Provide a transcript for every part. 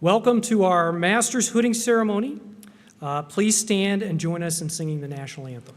Welcome to our Master's Hooding Ceremony. Please stand and join us in singing the National Anthem.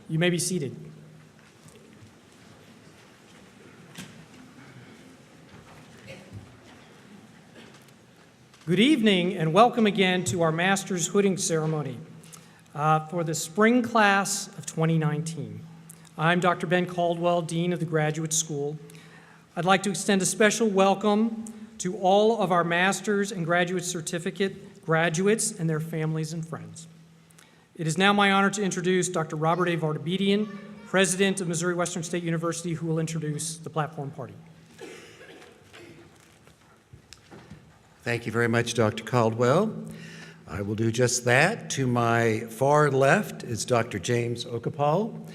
You may be seated. Good evening and welcome again to our Master's Hooding Ceremony for the spring class of 2019. I'm Dr. Ben Caldwell, Dean of the Graduate School. I'd like to extend a special welcome to all of our Master's and Graduate Certificate graduates and their families and friends. It is now my honor to introduce Dr. Robert A. Vartabedian, President of Missouri Western State University, who will introduce the platform party. Thank you very much, Dr. Caldwell. I will do just that. To my far left is Dr. James Okapal.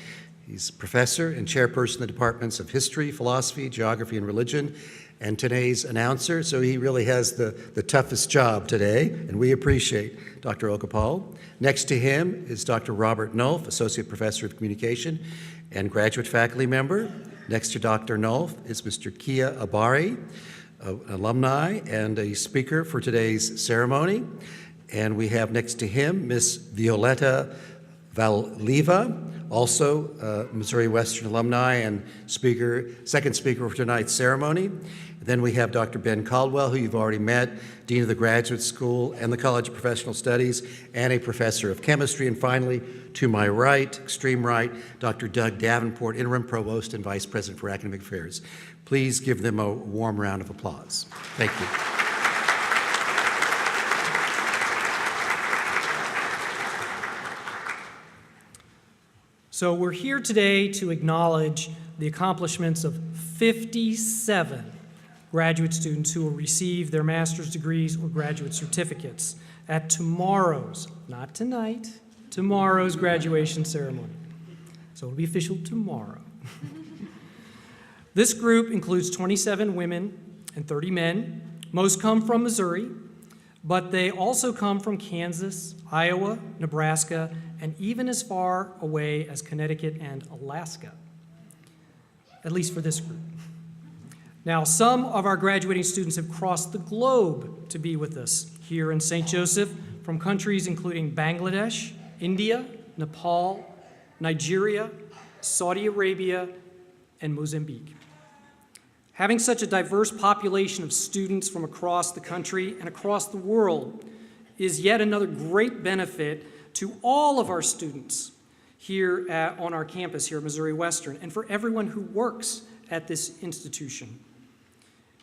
He's professor and chairperson of the departments of history, philosophy, geography, and religion, and today's announcer, so he really has the toughest job today, and we appreciate Dr. Okapal. Next to him is Dr. Robert Nulf, Associate Professor of Communication and graduate faculty member. Next to Dr. Nulf is Mr. Kia Abari, an alumni and a speaker for today's ceremony. And we have next to him Miss Violetta Valiva, also Missouri Western alumni and speaker, second speaker for tonight's ceremony. Then we have Dr. Ben Caldwell, who you've already met, Dean of the Graduate School and the College of Professional Studies, and a professor of chemistry. And finally, to my right, extreme right, Dr. Doug Davenport, Interim Provost and Vice President for Academic Affairs. Please give them a warm round of applause. Thank you. So we're here today to acknowledge the accomplishments of 57 graduate students who will receive their master's degrees or graduate certificates at tomorrow's, not tonight, tomorrow's graduation ceremony. So it'll be official tomorrow. This group includes 27 women and 30 men. Most come from Missouri, but they also come from Kansas, Iowa, Nebraska, and even as far away as Connecticut and Alaska, at least for this group. Now, some of our graduating students have crossed the globe to be with us here in St. Joseph from countries including Bangladesh, India, Nepal, Nigeria, Saudi Arabia, and Mozambique. Having such a diverse population of students from across the country and across the world is yet another great benefit to all of our students here on our campus here at Missouri Western and for everyone who works at this institution.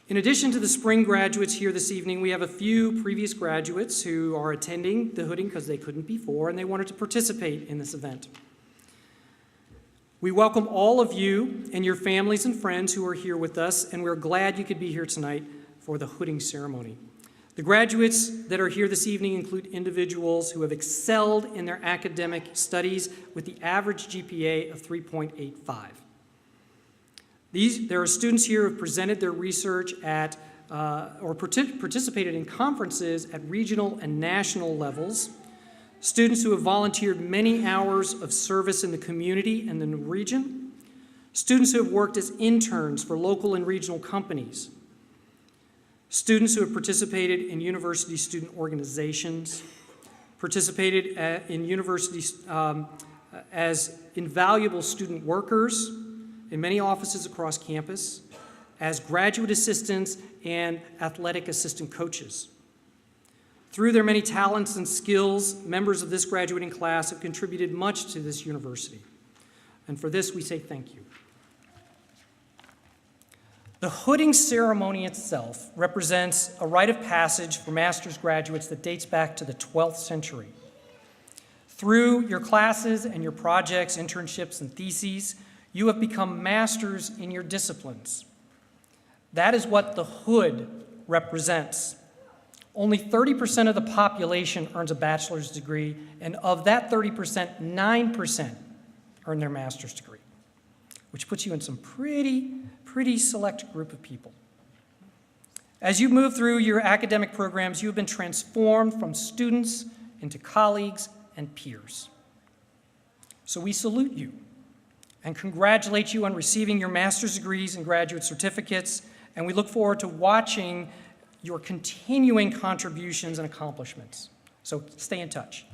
In addition to the spring graduates here this evening, we have a few previous graduates who are attending the hooding because they couldn't before and they wanted to participate in this event. We welcome all of you and your families and friends who are here with us, and we're glad you could be here tonight for the hooding ceremony. The graduates that are here this evening include individuals who have excelled in their academic studies with the average GPA of 3.85. There are students here who have presented their research at or participated in conferences at regional and national levels. students who have volunteered many hours of service in the community and in the region, students who have worked as interns for local and regional companies, students who have participated in university student organizations, participated in universities as invaluable student workers in many offices across campus, as graduate assistants and athletic assistant coaches. Through their many talents and skills, members of this graduating class have contributed much to this university. And for this, we say thank you. The hooding ceremony itself represents a rite of passage for master's graduates that dates back to the 12th century. Through your classes and your projects, internships, and theses, you have become masters in your disciplines. That is what the hood represents. Only 30% of the population earns a bachelor's degree, and of that 30%, 9% earn their master's degree, which puts you in some pretty select group of people. As you move through your academic programs, you have been transformed from students into colleagues and peers. So we salute you and congratulate you on receiving your master's degrees and graduate certificates, and we look forward to watching your continuing contributions and accomplishments. So stay in touch.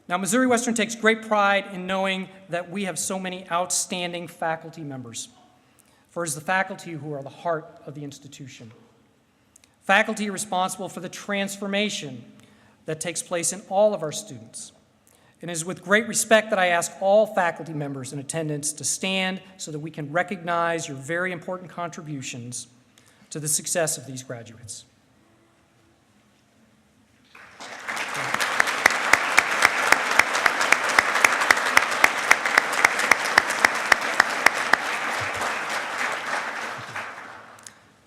Now, Missouri Western takes great pride in knowing that we have so many outstanding faculty members, for it is the faculty who are the heart of the institution. Faculty are responsible for the transformation that takes place in all of our students. It is with great respect that I ask all faculty members in attendance to stand so that we can recognize your very important contributions to the success of these graduates.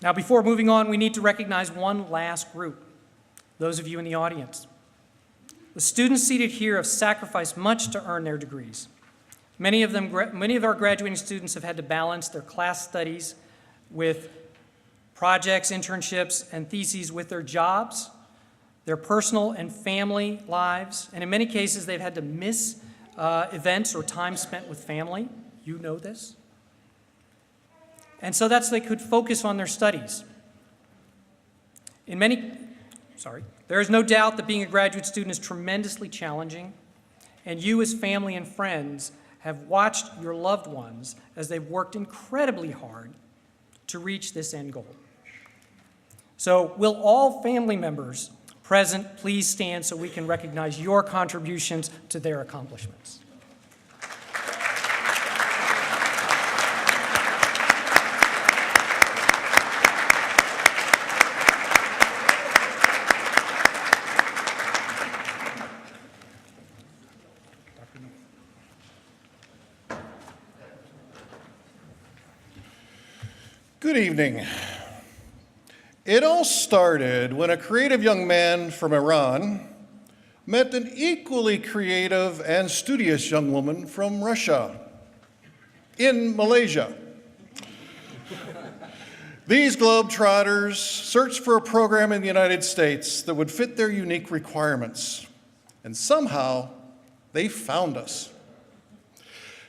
Now, before moving on, we need to recognize one last group, those of you in the audience. The students seated here have sacrificed much to earn their degrees. Many of our graduating students have had to balance their class studies with projects, internships, and theses with their jobs, their personal and family lives, and in many cases, they've had to miss events or time spent with family. You know this. And so that's so they could focus on their studies. There is no doubt that being a graduate student is tremendously challenging, and you as family and friends have watched your loved ones as they've worked incredibly hard to reach this end goal. So will all family members present please stand so we can recognize your contributions to their accomplishments. Good evening. It all started when a creative young man from Iran met an equally creative and studious young woman from Russia in Malaysia. These globetrotters searched for a program in the United States that would fit their unique requirements, and somehow they found us.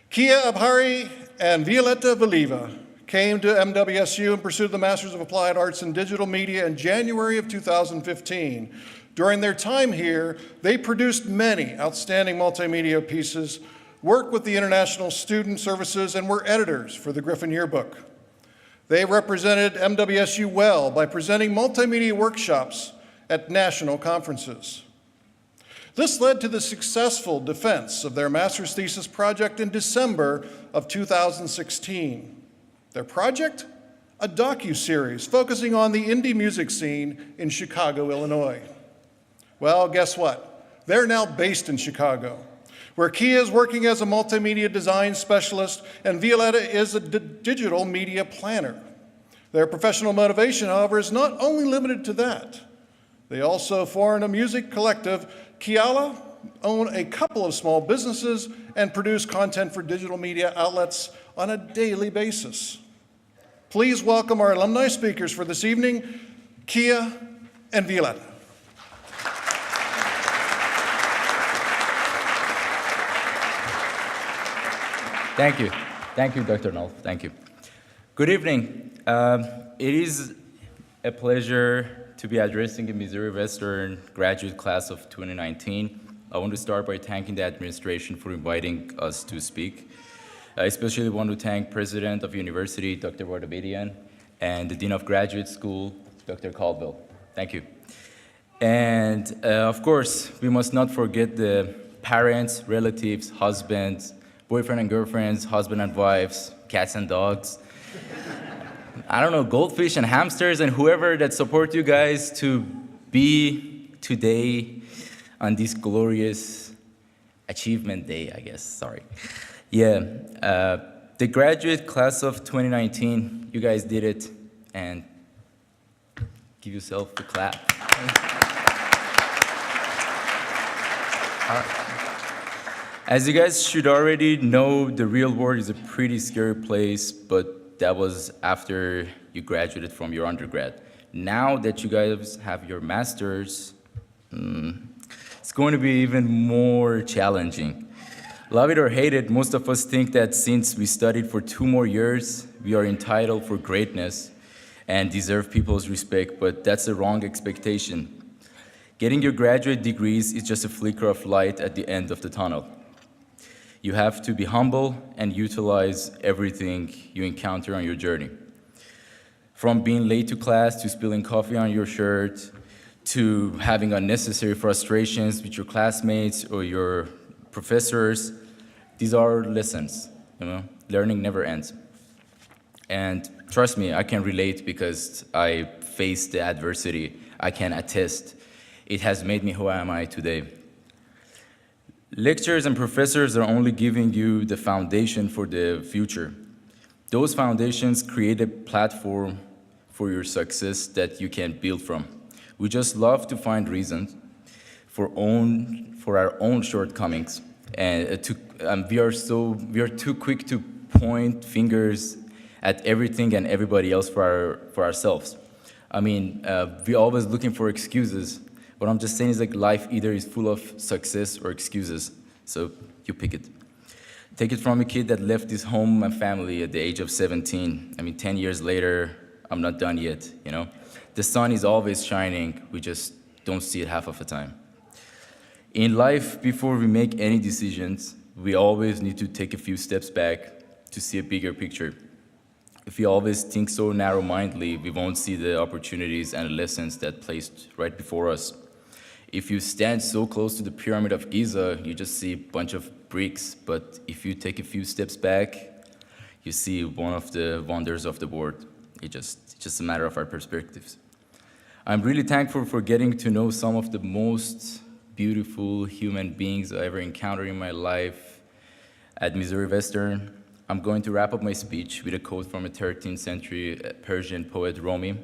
Kia Abhari and Violetta Valiva came to MWSU and pursued the Masters of Applied Arts in Digital Media in January of 2015. During their time here, they produced many outstanding multimedia pieces, worked with the International Student Services, and were editors for the Griffin Yearbook. They represented MWSU well by presenting multimedia workshops at national conferences. This led to the successful defense of their master's thesis project in December of 2016. Their project? A docu-series focusing on the indie music scene in Chicago, Illinois. Well, guess what? They're now based in Chicago, where Kia is working as a multimedia design specialist and Violetta is a digital media planner. Their professional motivation, however, is not only limited to that. They also formed a music collective, Kiala, own a couple of small businesses, and produce content for digital media outlets on a daily basis. Please welcome our alumni speakers for this evening, Kia and Violetta. Thank you. Thank you, Dr. Nolf. Thank you. Good evening. It is a pleasure to be addressing the Missouri Western graduate class of 2019. I want to start by thanking the administration for inviting us to speak. I especially want to thank President of University, Dr. Vartabedian, and the Dean of Graduate School, Dr. Caldwell. Thank you. And of course, we must not forget the parents, relatives, husbands, boyfriend and girlfriends, husband and wives, cats and dogs. I don't know, goldfish and hamsters and whoever that support you guys to be today on this glorious achievement day, I guess, sorry. Yeah, the graduate class of 2019, you guys did it, and give yourself a clap. As you guys should already know, the real world is a pretty scary place, but that was after you graduated from your undergrad. Now that you guys have your masters, it's going to be even more challenging. Love it or hate it, most of us think that since we studied for 2 more years, we are entitled for greatness and deserve people's respect, but that's the wrong expectation. Getting your graduate degrees is just a flicker of light at the end of the tunnel. You have to be humble and utilize everything you encounter on your journey. From being late to class, to spilling coffee on your shirt, to having unnecessary frustrations with your classmates or your professors, these are lessons, you know? Learning never ends. And trust me, I can relate because I faced the adversity. I can attest. It has made me who am I today. Lecturers and professors are only giving you the foundation for the future. Those foundations create a platform for your success that you can build from. We just love to find reasons for our own shortcomings, and we are too quick to point fingers at everything and everybody else for ourselves. I mean, we're always looking for excuses. What I'm just saying is like life either is full of success or excuses, so you pick it. Take it from a kid that left his home and family at the age of 17. I mean, 10 years later, I'm not done yet, you know? The sun is always shining, we just don't see it half of the time. In life, before we make any decisions, we always need to take a few steps back to see a bigger picture. If we always think so narrow-mindedly, we won't see the opportunities and lessons that placed right before us. If you stand so close to the Pyramid of Giza, you just see a bunch of bricks, but if you take a few steps back, you see one of the wonders of the world. It's just a matter of our perspectives. I'm really thankful for getting to know some of the most beautiful human beings I ever encountered in my life at Missouri Western. I'm going to wrap up my speech with a quote from a 13th century Persian poet, Rumi.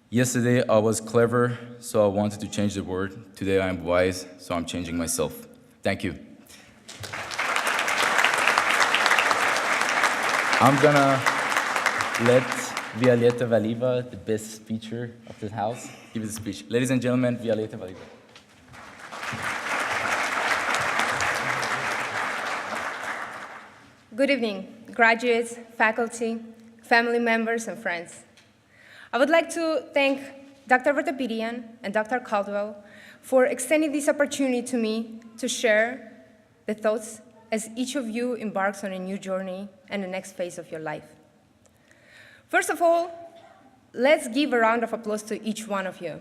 Yesterday I was clever, so I wanted to change the world. Today I'm wise, so I'm changing myself. Thank you. I'm gonna let Violeta Valiva, the best speaker of the house, give us a speech. Ladies and gentlemen, Violeta Valiva. Good evening, graduates, faculty, family members, and friends. I would like to thank Dr. Vartabedian and Dr. Caldwell for extending this opportunity to me to share the thoughts as each of you embarks on a new journey and the next phase of your life. First of all, let's give a round of applause to each one of you.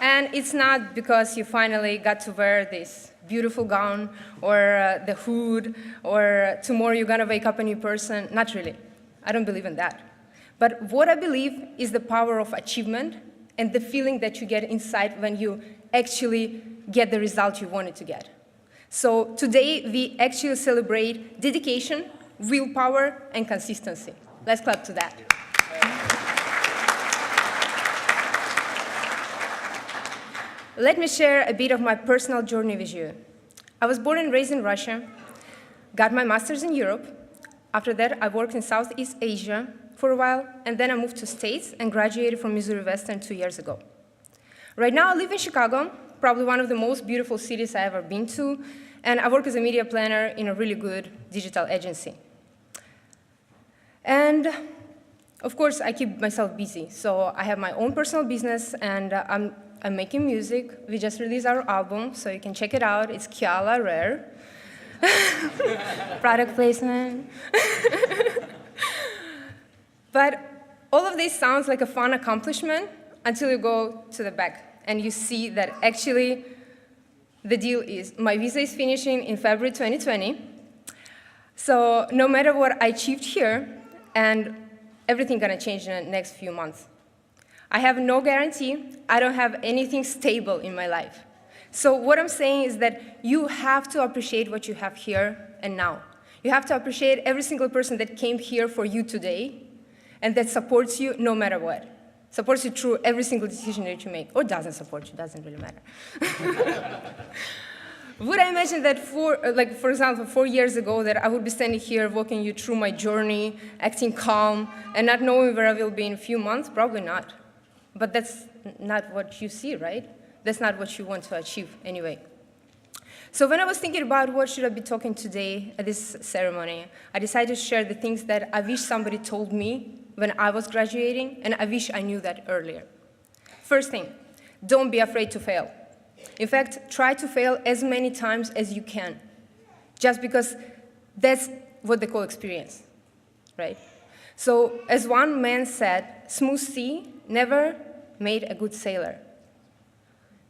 And it's not because you finally got to wear this beautiful gown or the hood or tomorrow you're gonna wake up a new person. Not really. I don't believe in that. But what I believe is the power of achievement and the feeling that you get inside when you actually get the result you wanted to get. So today we actually celebrate dedication, willpower, and consistency. Let's clap to that. Let me share a bit of my personal journey with you. I was born and raised in Russia, got my master's in Europe. After that, I worked in Southeast Asia for a while, and then I moved to States and graduated from Missouri Western 2 years ago. Right now, I live in Chicago, probably one of the most beautiful cities I've ever been to, and I work as a media planner in a really good digital agency. And of course, I keep myself busy. So I have my own personal business, and I'm making music. We just released our album, so you can check it out. It's Kiala Rare. Product placement. But all of this sounds like a fun accomplishment until you go to the back and you see that actually the deal is my visa is finishing in February 2020. So no matter what I achieved here, and everything gonna change in the next few months. I have no guarantee. I don't have anything stable in my life. So what I'm saying is that you have to appreciate what you have here and now. You have to appreciate every single person that came here for you today and that supports you no matter what. Supports you through every single decision that you make, or doesn't support you, doesn't really matter. Would I imagine that for example, 4 years ago that I would be standing here walking you through my journey, acting calm, and not knowing where I will be in a few months? Probably not. But that's not what you see, right? That's not what you want to achieve anyway. So when I was thinking about what should I be talking today at this ceremony, I decided to share the things that I wish somebody told me when I was graduating, and I wish I knew that earlier. First thing, don't be afraid to fail. In fact, try to fail as many times as you can, just because that's what they call experience, right? So as one man said, smooth sea never made a good sailor.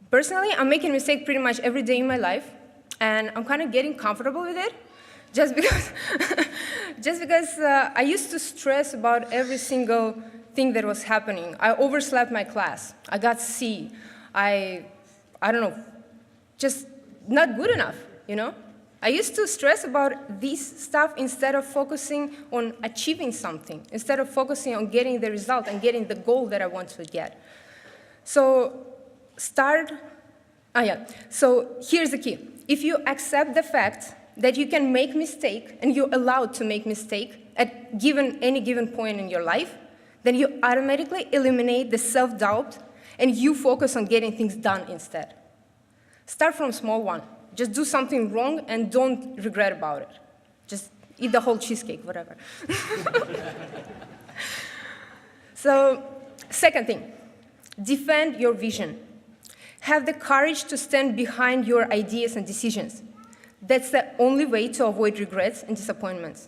Personally, I'm making a mistake pretty much every day in my life, and I'm kind of getting comfortable with it, just because I used to stress about every single thing that was happening. I overslept my class. I got C. I don't know, just not good enough, you know? I used to stress about this stuff instead of focusing on achieving something, instead of focusing on getting the result and getting the goal that I want to get. So So here's the key. If you accept the fact that you can make mistake and you're allowed to make mistake at any given point in your life, then you automatically eliminate the self-doubt and you focus on getting things done instead. Start from a small one. Just do something wrong and don't regret about it. Just eat the whole cheesecake, whatever. So, second thing, defend your vision. Have the courage to stand behind your ideas and decisions. That's the only way to avoid regrets and disappointments.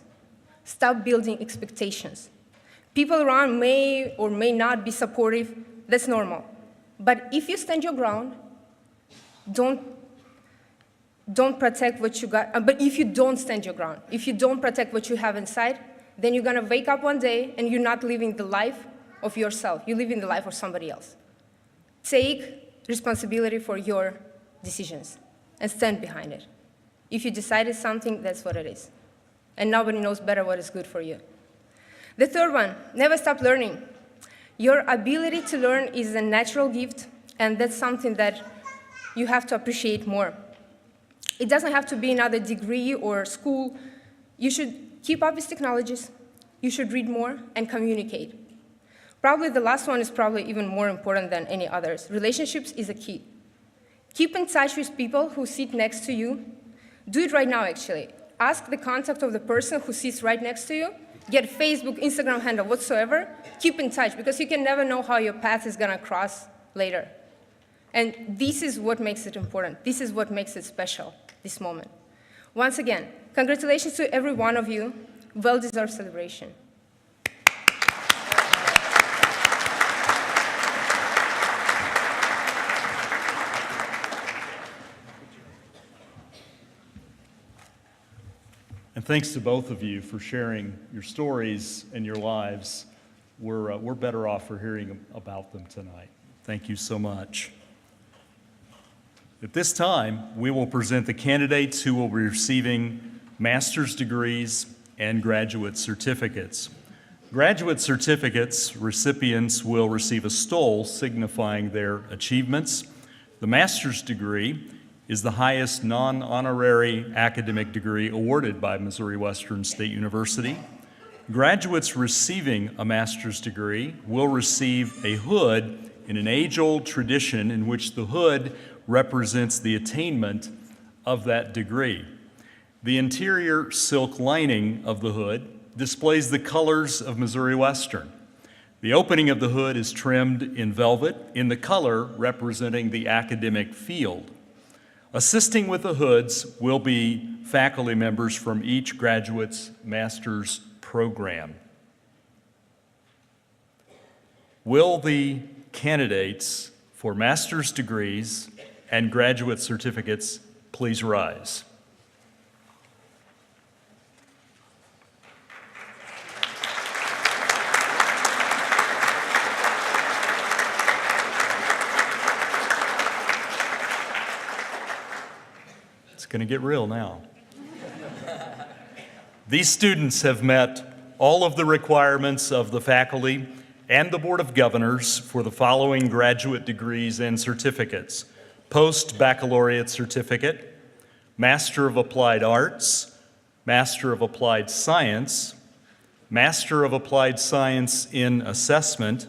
Stop building expectations. People around may or may not be supportive. That's normal. But if you stand your ground, don't protect what you got. But if you don't stand your ground, if you don't protect what you have inside, then you're gonna wake up one day and you're not living the life of yourself. You're living the life of somebody else. Take responsibility for your decisions and stand behind it. If you decided something, that's what it is. And nobody knows better what is good for you. The third one, never stop learning. Your ability to learn is a natural gift, and that's something that you have to appreciate more. It doesn't have to be another degree or school. You should keep up with technologies. You should read more and communicate. Probably the last one is probably even more important than any others. Relationships is a key. Keep in touch with people who sit next to you. Do it right now, actually. Ask the contact of the person who sits right next to you. Get Facebook, Instagram handle, whatsoever. Keep in touch, because you can never know how your path is gonna cross later. And this is what makes it important. This is what makes it special, this moment. Once again, congratulations to every one of you. Well-deserved celebration. And thanks to both of you for sharing your stories and your lives. We're better off for hearing about them tonight. Thank you so much. At this time, we will present the candidates who will be receiving master's degrees and graduate certificates. Graduate certificates recipients will receive a stole signifying their achievements. The master's degree is the highest non-honorary academic degree awarded by Missouri Western State University. Graduates receiving a master's degree will receive a hood in an age-old tradition in which the hood represents the attainment of that degree. The interior silk lining of the hood displays the colors of Missouri Western. The opening of the hood is trimmed in velvet, in the color representing the academic field. Assisting with the hoods will be faculty members from each graduate's master's program. Will the candidates for master's degrees and graduate certificates please rise? It's going to get real now. These students have met all of the requirements of the faculty and the Board of Governors for the following graduate degrees and certificates: post-baccalaureate certificate, Master of Applied Arts, Master of Applied Science, Master of Applied Science in Assessment,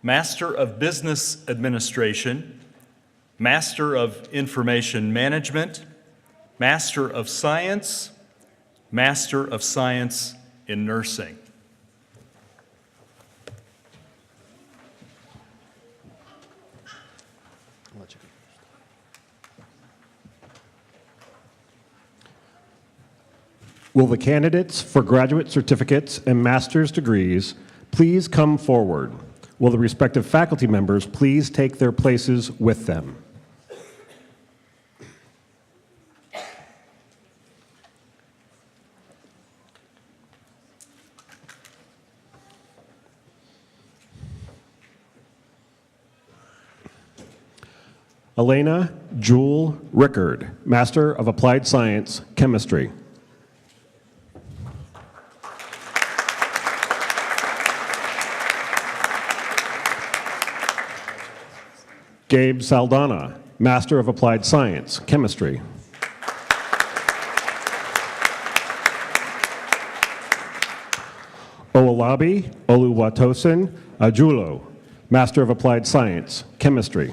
Master of Business Administration, Master of Information Management, Master of Science, Master of Science in Nursing. Will the candidates for graduate certificates and master's degrees please come forward? Will the respective faculty members please take their places with them? Elena Jewel Rickard, Master of Applied Science, Chemistry. Gabe Saldana, Master of Applied Science, Chemistry. Owolabi Oluwatosin Ajulo, Master of Applied Science, Chemistry.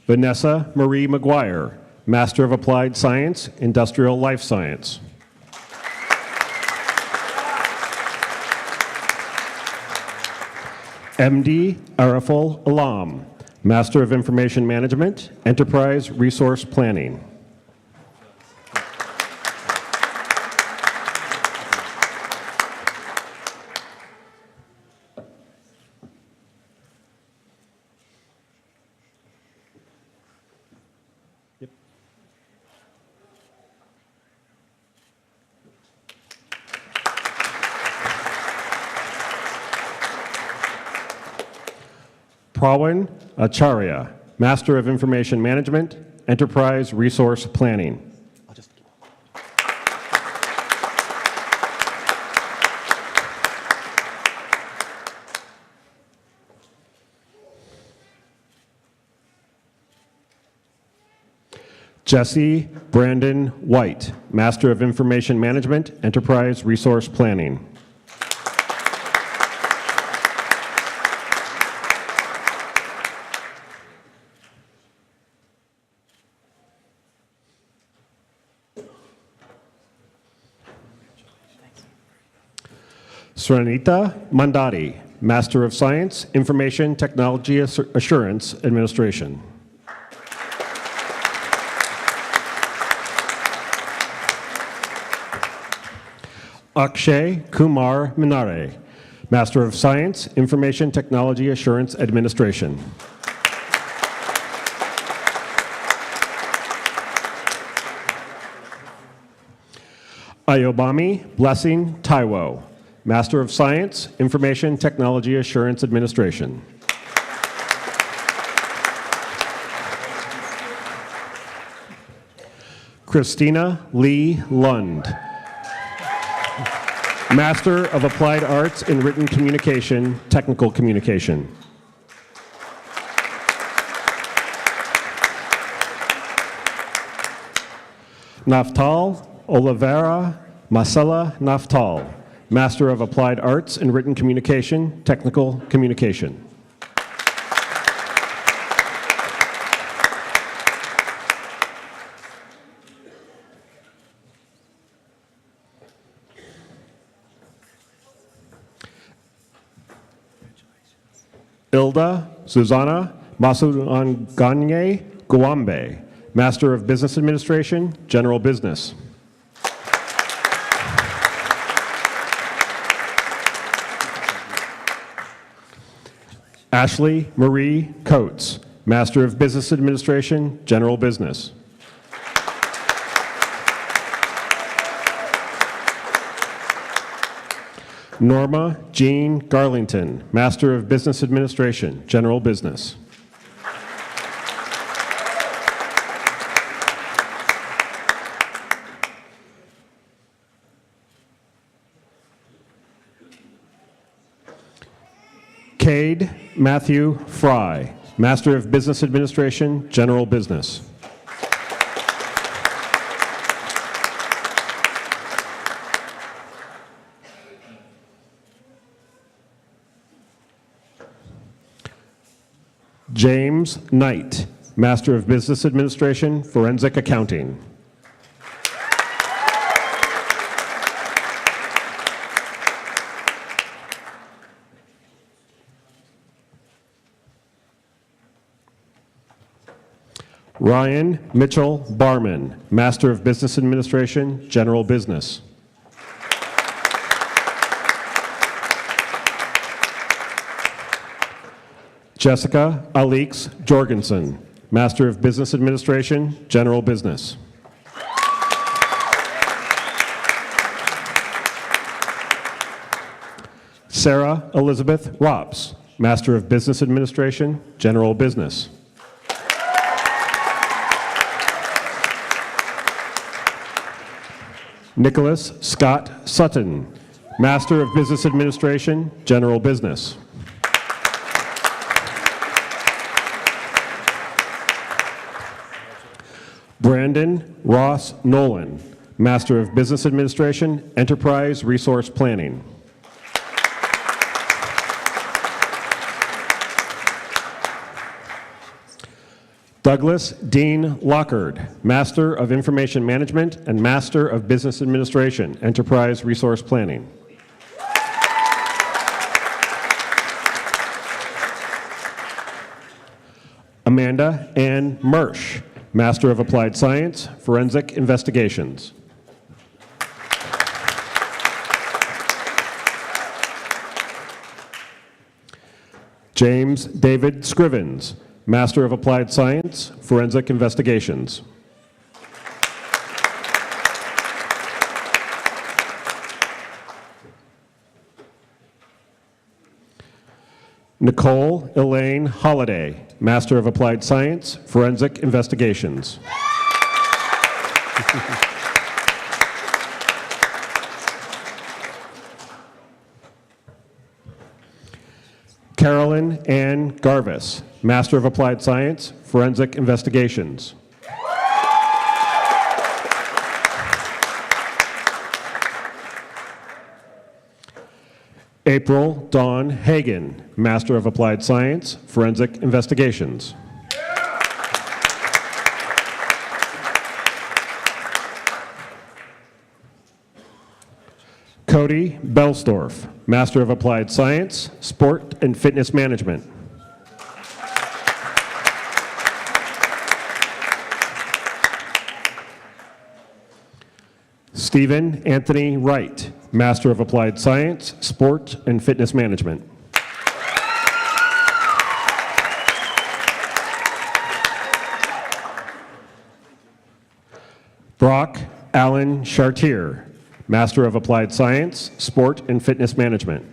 Vanessa Marie McGuire, Master of Applied Science, Industrial Life Science. MD Araful Alam, Master of Information Management, Enterprise Resource Planning. Prawan Acharya, Master of Information Management, Enterprise Resource Planning. Jesse Brandon White, Master of Information Management, Enterprise Resource Planning. Sranita Mandati, Master of Science, Information Technology Assurance Administration. Akshay Kumar Minare, Master of Science, Information Technology Assurance Administration. Ayobami Blessing Taiwo, Master of Science, Information Technology Assurance Administration. Christina Lee Lund, Master of Applied Arts in Written Communication, Technical Communication. Naftal Oliveira Masala Naftal, Master of Applied Arts in Written Communication, Technical Communication. Ilda Susanna Masunganye Guambe, Master of Business Administration, General Business. Ashley Marie Coates, Master of Business Administration, General Business. Norma Jean Garlington, Master of Business Administration, General Business. Cade Matthew Fry, Master of Business Administration, General Business. James Knight, Master of Business Administration, Forensic Accounting. Ryan Mitchell Barman, Master of Business Administration, General Business. Jessica Alix Jorgensen, Master of Business Administration, General Business. Sarah Elizabeth Rops, Master of Business Administration, General Business. Nicholas Scott Sutton, Master of Business Administration, General Business. Brandon Ross Nolan, Master of Business Administration, Enterprise Resource Planning. Douglas Dean Lockard, Master of Information Management and Master of Business Administration, Enterprise Resource Planning. Amanda Ann Mersch, Master of Applied Science, Forensic Investigations. James David Scrivens, Master of Applied Science, Forensic Investigations. Nicole Elaine Holliday, Master of Applied Science, Forensic Investigations. Carolyn Ann Garvis, Master of Applied Science, Forensic Investigations. April Dawn Hagan, Master of Applied Science, Forensic Investigations. Cody Belsdorf, Master of Applied Science, Sport and Fitness Management. Stephen Anthony Wright, Master of Applied Science, Sport and Fitness Management. Brock Allen Chartier, Master of Applied Science, Sport and Fitness Management.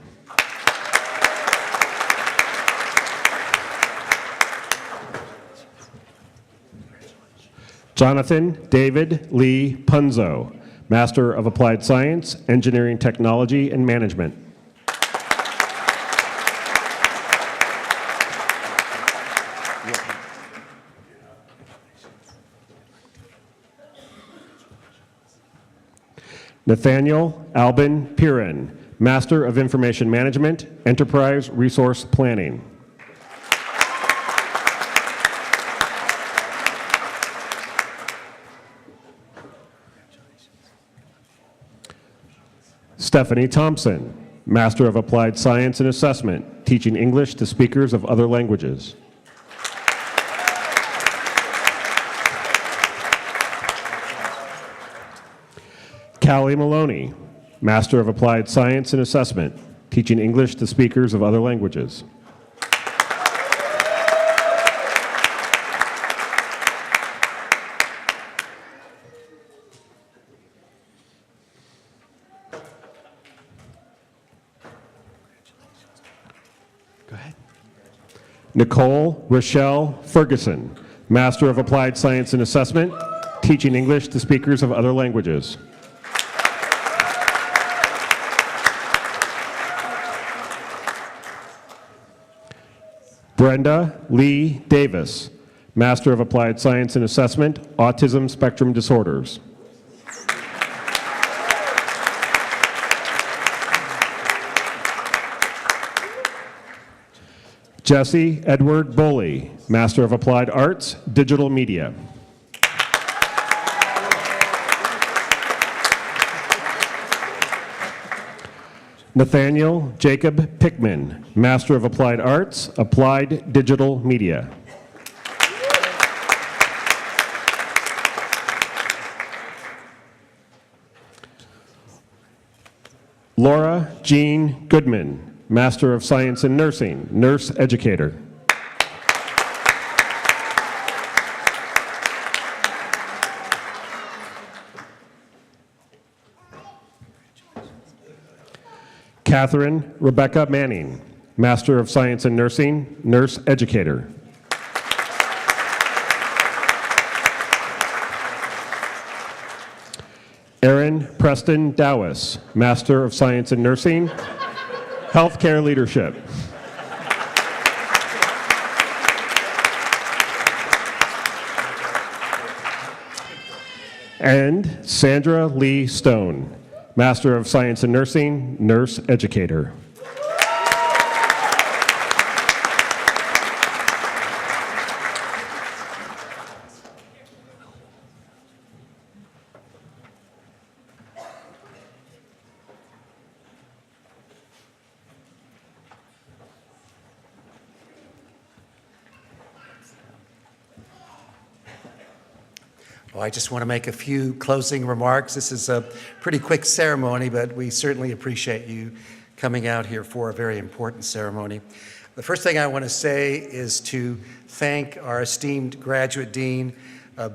Jonathan David Lee Punzo, Master of Applied Science, Engineering Technology and Management. Nathaniel Albin Piran, Master of Information Management, Enterprise Resource Planning. Stephanie Thompson, Master of Applied Science and Assessment, teaching English to speakers of other languages. Callie Maloney, Master of Applied Science and Assessment, teaching English to speakers of other languages. Go ahead. Nicole Rochelle Ferguson, Master of Applied Science and Assessment, teaching English to speakers of other languages. Brenda Lee Davis, Master of Applied Science and Assessment, Autism Spectrum Disorders. Jesse Edward Boley, Master of Applied Arts, Digital Media. Nathaniel Jacob Pickman, Master of Applied Arts, Applied Digital Media. Laura Jean Goodman, Master of Science in Nursing, Nurse Educator. Catherine Rebecca Manning, Master of Science in Nursing, Nurse Educator. Aaron Preston Dowis, Master of Science in Nursing, Healthcare Leadership. And Sandra Lee Stone, Master of Science in Nursing, Nurse Educator. Well, I just want to make a few closing remarks. This is a pretty quick ceremony, but we certainly appreciate you coming out here for a very important ceremony. The first thing I want to say is to thank our esteemed graduate dean,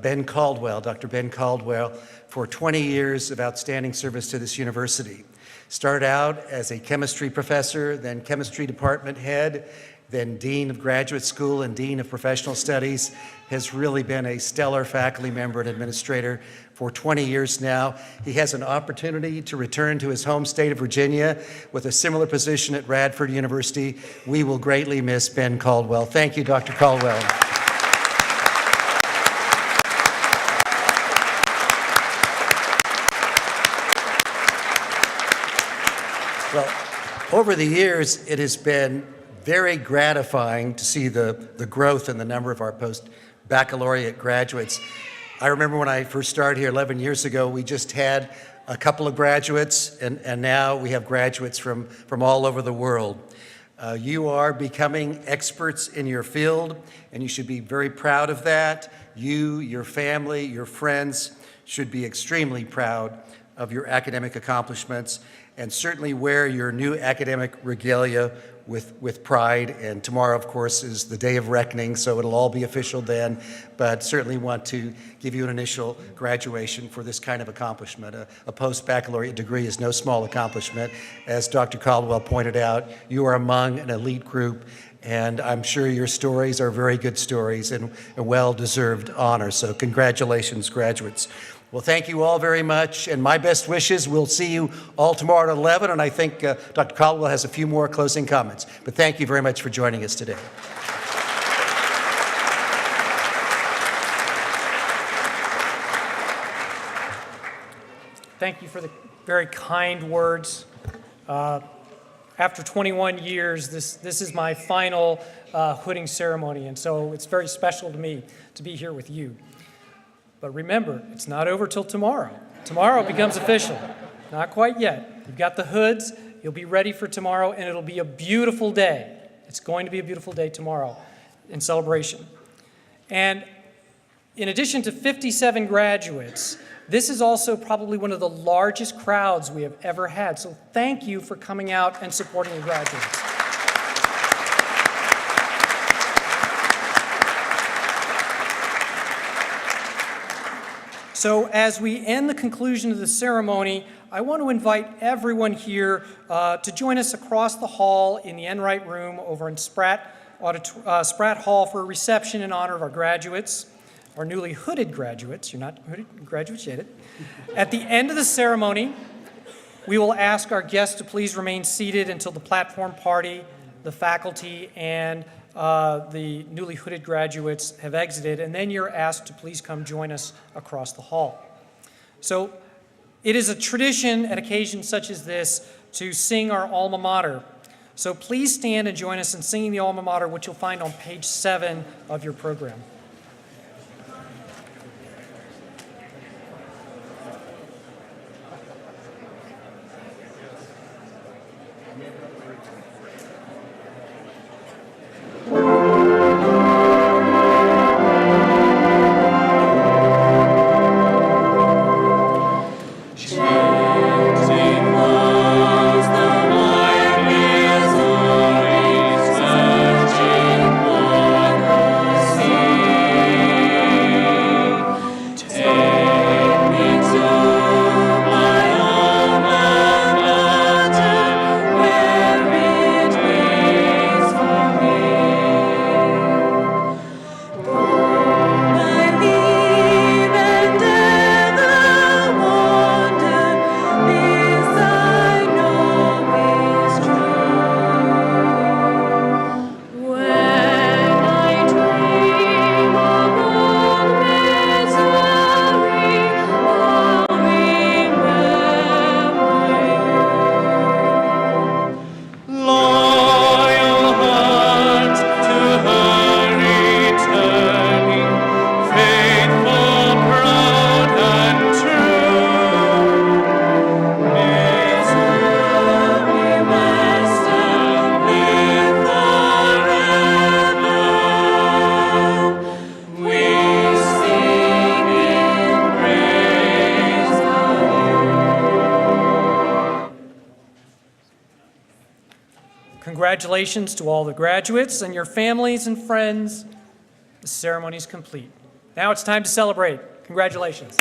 Ben Caldwell, Dr. Ben Caldwell, for 20 years of outstanding service to this university. Started out as a chemistry professor, then chemistry department head, then Dean of Graduate School and Dean of Professional Studies, has really been a stellar faculty member and administrator for 20 years now. He has an opportunity to return to his home state of Virginia with a similar position at Radford University. We will greatly miss Ben Caldwell. Thank you, Dr. Caldwell. Well, over the years, it has been very gratifying to see the growth in the number of our post-baccalaureate graduates. I remember when I first started here 11 years ago, we just had a couple of graduates, and now we have graduates from all over the world. You are becoming experts in your field, and you should be very proud of that. You, your family, your friends should be extremely proud of your academic accomplishments, and certainly wear your new academic regalia with pride. And tomorrow, of course, is the day of reckoning, so it'll all be official then, but certainly want to give you an initial graduation for this kind of accomplishment. A post-baccalaureate degree is no small accomplishment. As Dr. Caldwell pointed out, you are among an elite group, and I'm sure your stories are very good stories and a well-deserved honor, so congratulations, graduates. Well, thank you all very much, and my best wishes. We'll see you all tomorrow at 11, and I think Dr. Caldwell has a few more closing comments. But thank you very much for joining us today. Thank you for the very kind words. After 21 years, this is my final hooding ceremony, and so it's very special to me to be here with you. But remember, it's not over till tomorrow. Tomorrow becomes official. Not quite yet. You've got the hoods. You'll be ready for tomorrow, and it'll be a beautiful day. It's going to be a beautiful day tomorrow in celebration. And in addition to 57 graduates, this is also probably one of the largest crowds we have ever had. So thank you for coming out and supporting the graduates. So as we end the conclusion of the ceremony, I want to invite everyone here to join us across the hall in the Enright Room over in Spratt Hall for a reception in honor of our graduates, our newly hooded graduates. You're not hooded graduates yet. At the end of the ceremony, we will ask our guests to please remain seated until the platform party, the faculty, and the newly hooded graduates have exited, and then you're asked to please come join us across the hall. So it is a tradition at occasions such as this to sing our Alma Mater. So please stand and join us in singing the Alma Mater, which you'll find on page 7 of your program. Congratulations to all the graduates and your families and friends. The ceremony is complete. Now it's time to celebrate. Congratulations.